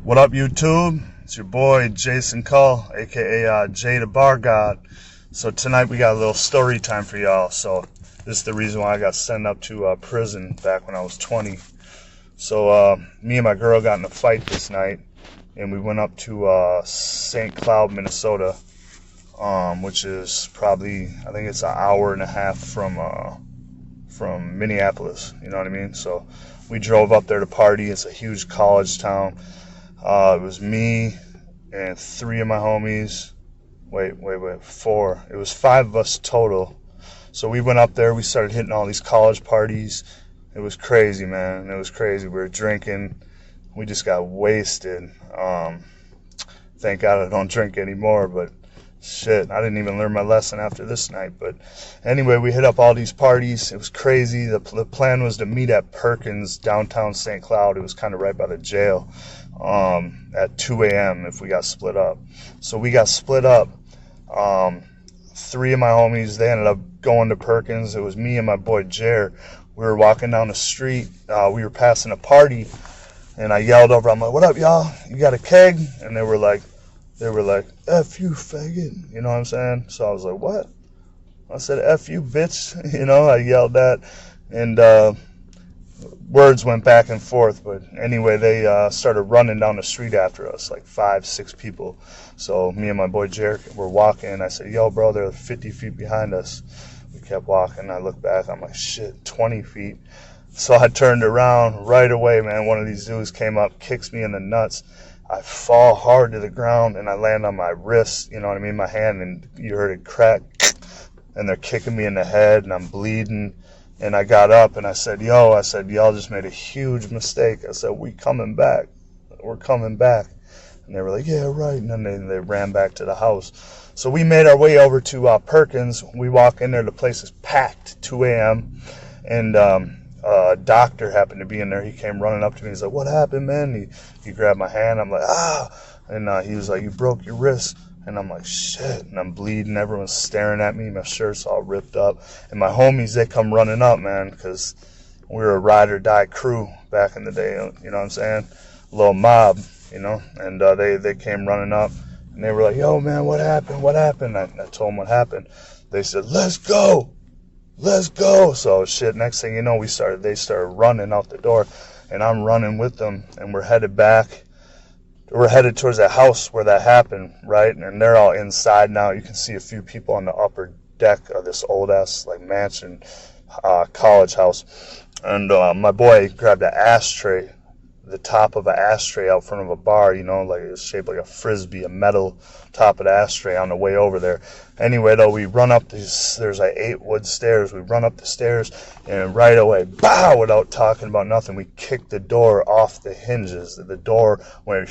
What up, YouTube? It's your boy Jason Cull, aka Jay the Bar God. So tonight we got a little story time for y'all. So this is the reason why I got sent up to prison back when I was 20. So me and my girl got in a fight this night, and we went up to St. Cloud, Minnesota, which is probably, I think it's an hour and a half from Minneapolis. You know what I mean? So we drove up there to party. It's a huge college town. It was me and three of my homies. Wait, four. It was five of us total. So we went up there. We started hitting all these college parties. It was crazy, man. It was crazy. We were drinking. We just got wasted. Thank God I don't drink anymore, but shit, I didn't even learn my lesson after this night. But anyway, we hit up all these parties. It was crazy. The plan was to meet at Perkins, downtown St. Cloud. It was kind of right by the jail, at 2 a.m. if we got split up. So we got split up. Three of my homies, they ended up going to Perkins. It was me and my boy Jer. We were walking down the street. We were passing a party, and I yelled over. I'm like, "What up, y'all? You got a keg?" And they were like, "F you, faggot." You know what I'm saying? So I was like, "What?" I said, "F you, bitch." You know, I yelled that, and words went back and forth. But anyway, they started running down the street after us, like 5, 6 people. So me and my boy Jarek were walking, and I said, "Yo, bro, they're 50 feet behind us." We kept walking. I looked back. I'm like, "Shit, 20 feet." So I turned around right away, man. One of these dudes came up, kicks me in the nuts. I fall hard to the ground, and I land on my wrist, you know what I mean, my hand, and you heard it crack, and they're kicking me in the head, and I'm bleeding. And I got up, and I said, y'all just made a huge mistake. I said, we're coming back. And they were like, "Yeah, right." And then they ran back to the house. So we made our way over to Perkins. We walk in there. The place is packed, 2 a.m. And a doctor happened to be in there. He came running up to me. He's like, "What happened, man?" He grabbed my hand. I'm like, "Ah." And he was like, "You broke your wrist." And I'm like, "Shit." And I'm bleeding. Everyone's staring at me. My shirt's all ripped up. And my homies, they come running up, man, because we were a ride or die crew back in the day. You know what I'm saying? A little mob, you know. And they came running up. And they were like, "Yo, man, what happened? What happened?" I told them what happened. They said, "Let's go. Let's go." So shit, next thing you know, they started running out the door, and I'm running with them, and we're headed towards that house where that happened, right? And they're all inside now. You can see a few people on the upper deck of this old ass like mansion, college house. And my boy grabbed an ashtray, the top of an ashtray out front of a bar, you know, like it's shaped like a frisbee, a metal top of the ashtray on the way over there. Anyway, though, we run up there's like 8 wood stairs. We run up the stairs, and right away, bow, without talking about nothing, we kicked the door off the hinges. The door went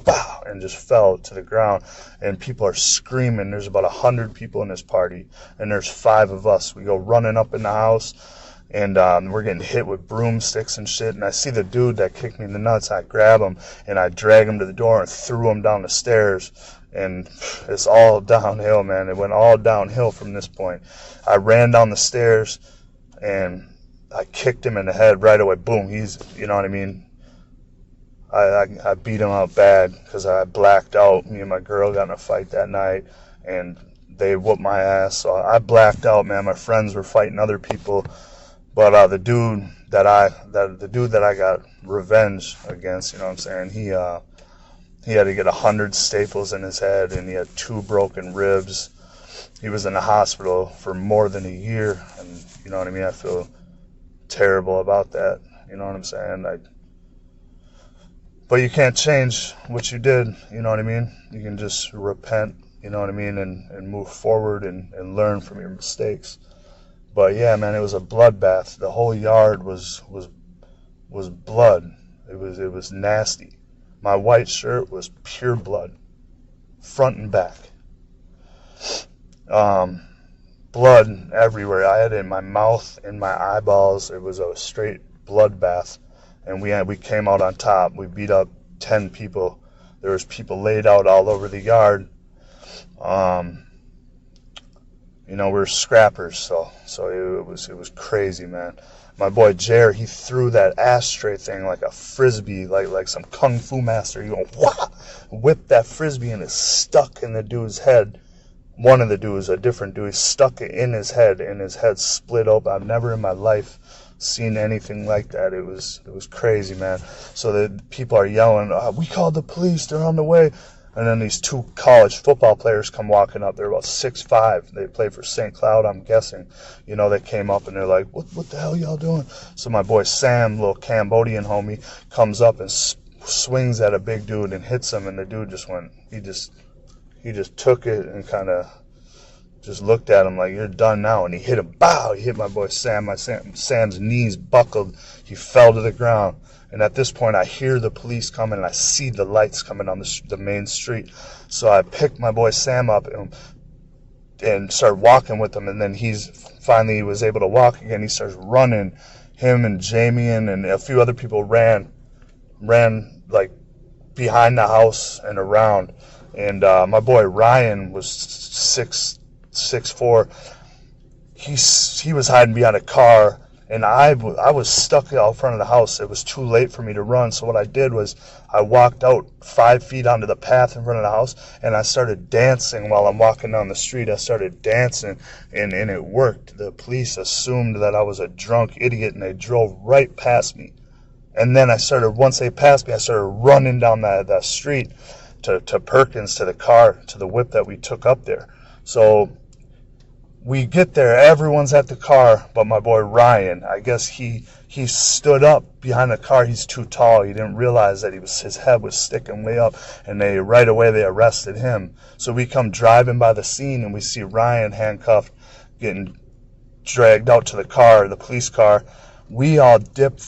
bow and just fell to the ground, and people are screaming. There's about 100 people in this party, and there's 5 of us. We go running up in the house, and we're getting hit with broomsticks and shit. And I see the dude that kicked me in the nuts. I grab him, and I drag him to the door and threw him down the stairs. And it's all downhill, man. It went all downhill from this point. I ran down the stairs, and I kicked him in the head right away. Boom. You know what I mean? I beat him up bad because I blacked out. Me and my girl got in a fight that night, and they whooped my ass. So I blacked out, man. My friends were fighting other people. But the dude that I got revenge against, you know what I'm saying? He had to get 100 staples in his head, and he had 2 broken ribs. He was in the hospital for more than a year, and you know what I mean? I feel terrible about that. You know what I'm saying? But you can't change what you did. You know what I mean? You can just repent. You know what I mean? And move forward and learn from your mistakes. But yeah, man, it was a bloodbath. The whole yard was blood. It was nasty. My white shirt was pure blood, front and back. Blood everywhere. I had it in my mouth, in my eyeballs. It was a straight bloodbath, and we came out on top. We beat up 10 people. There was people laid out all over the yard. You know, we're scrappers, so it was crazy, man. My boy Jer, he threw that ashtray thing like a frisbee, like some kung fu master. He go, wah! Whipped that frisbee and it stuck in the dude's head. One of the dudes, a different dude, stuck it in his head, and his head split open. I've never in my life seen anything like that. It was crazy, man. So the people are yelling, "We called the police. They're on the way." And then these two college football players come walking up. They're about 6'5". They play for St. Cloud, I'm guessing. You know, they came up and they're like, what the hell y'all doing? So my boy Sam, little Cambodian homie, comes up and swings at a big dude and hits him. And the dude just went, he just took it and kind of just looked at him like, you're done now. And he hit him, bow. He hit my boy Sam. Sam's knees buckled. He fell to the ground. And at this point, I hear the police coming, and I see the lights coming on the main street. So I picked my boy Sam up and started walking with him. And then he was able to walk again. He starts running. Him and Jamie and a few other people ran like behind the house and around. And my boy Ryan was 6'4". He was hiding behind a car. And I was stuck out front of the house. It was too late for me to run. So what I did was I walked out 5 feet onto the path in front of the house, and I started dancing while I'm walking down the street. I started dancing, and it worked. The police assumed that I was a drunk idiot, and they drove right past me. And then once they passed me, I started running down the street to Perkins, to the car, to the whip that we took up there. So we get there, everyone's at the car, but my boy Ryan, I guess he stood up behind the car. He's too tall. He didn't realize that his head was sticking way up, and right away they arrested him. So we come driving by the scene, and we see Ryan handcuffed, getting dragged out to the car, the police car. We all dip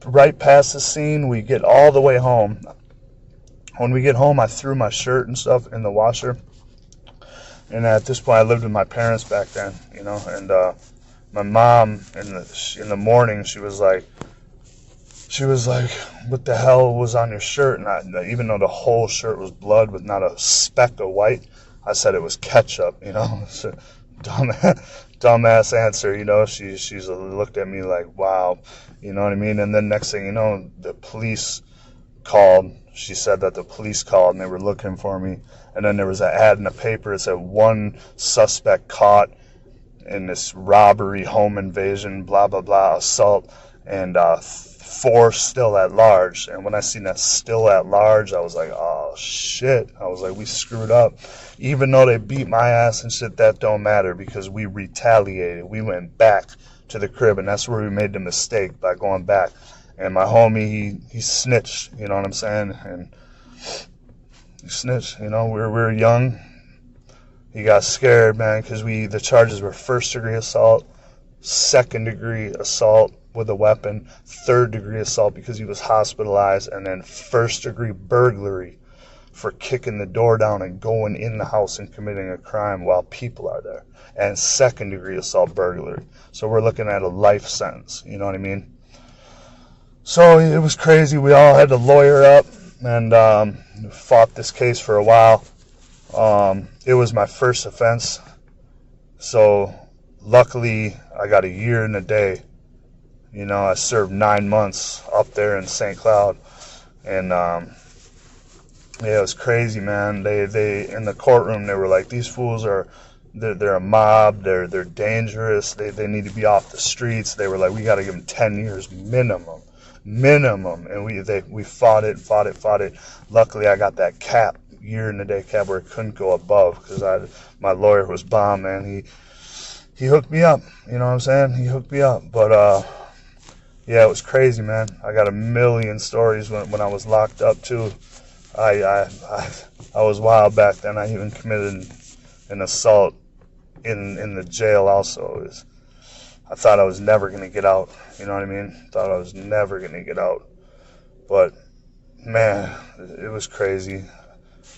right past the scene. We get all the way home. When we get home, I threw my shirt and stuff in the washer. And at this point, I lived with my parents back then, you know. And my mom, in the morning, she was like, "What the hell was on your shirt?" And even though the whole shirt was blood with not a speck of white, I said it was ketchup, you know. It's a dumbass answer, you know. She's looked at me like, wow, you know what I mean. And then next thing you know, the police called. She said that the police called and they were looking for me. And then there was an ad in the paper. It said 1 suspect caught in this robbery, home invasion, blah, blah, blah, assault, and 4 still at large. And when I seen that still at large, I was like, oh, shit. I was like, we screwed up. Even though they beat my ass and shit, that don't matter because we retaliated. We went back to the crib, and that's where we made the mistake, by going back. And my homie, he snitched, you know what I'm saying? And he snitched, you know, we were young. He got scared, man, because the charges were 1st-degree assault, 2nd-degree assault with a weapon, 3rd-degree assault because he was hospitalized, and then 1st-degree burglary for kicking the door down and going in the house and committing a crime while people are there, and 2nd-degree assault burglary. So we're looking at a life sentence, you know what I mean? So it was crazy. We all had to lawyer up and fought this case for a while. It was my first offense. So luckily I got a year and a day. You know, I served 9 months up there in St. Cloud. And yeah, it was crazy, man. They in the courtroom, they were like, these fools they're a mob, they're dangerous, they need to be off the streets. They were like, we got to give them 10 years minimum, and we fought it. Luckily, I got that cap, year and a day cap, where it couldn't go above because my lawyer was bomb, man. He hooked me up, you know what I'm saying? He hooked me up, but yeah, it was crazy, man. I got a million stories when I was locked up too. I was wild back then. I even committed an assault in the jail also. I thought I was never going to get out. You know what I mean? Thought I was never going to get out. But, man, it was crazy.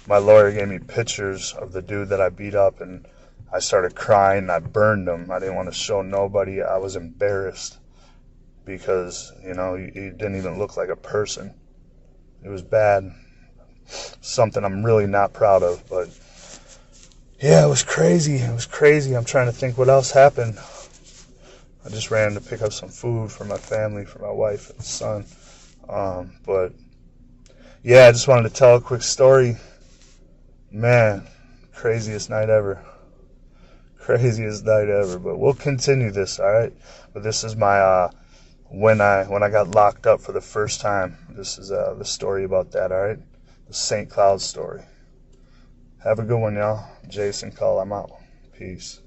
My lawyer gave me pictures of the dude that I beat up, and I started crying. I burned him. I didn't want to show nobody. I was embarrassed because, you know, he didn't even look like a person. It was bad. Something I'm really not proud of, but yeah, it was crazy. I'm trying to think what else happened. I just ran to pick up some food for my family, for my wife and son. But yeah, I just wanted to tell a quick story. Man, craziest night ever. Craziest night ever. But we'll continue this, all right? But this is my when I got locked up for the first time. This is the story about that, all right? The St. Cloud story. Have a good one, y'all. Jason Cull, I'm out. Peace.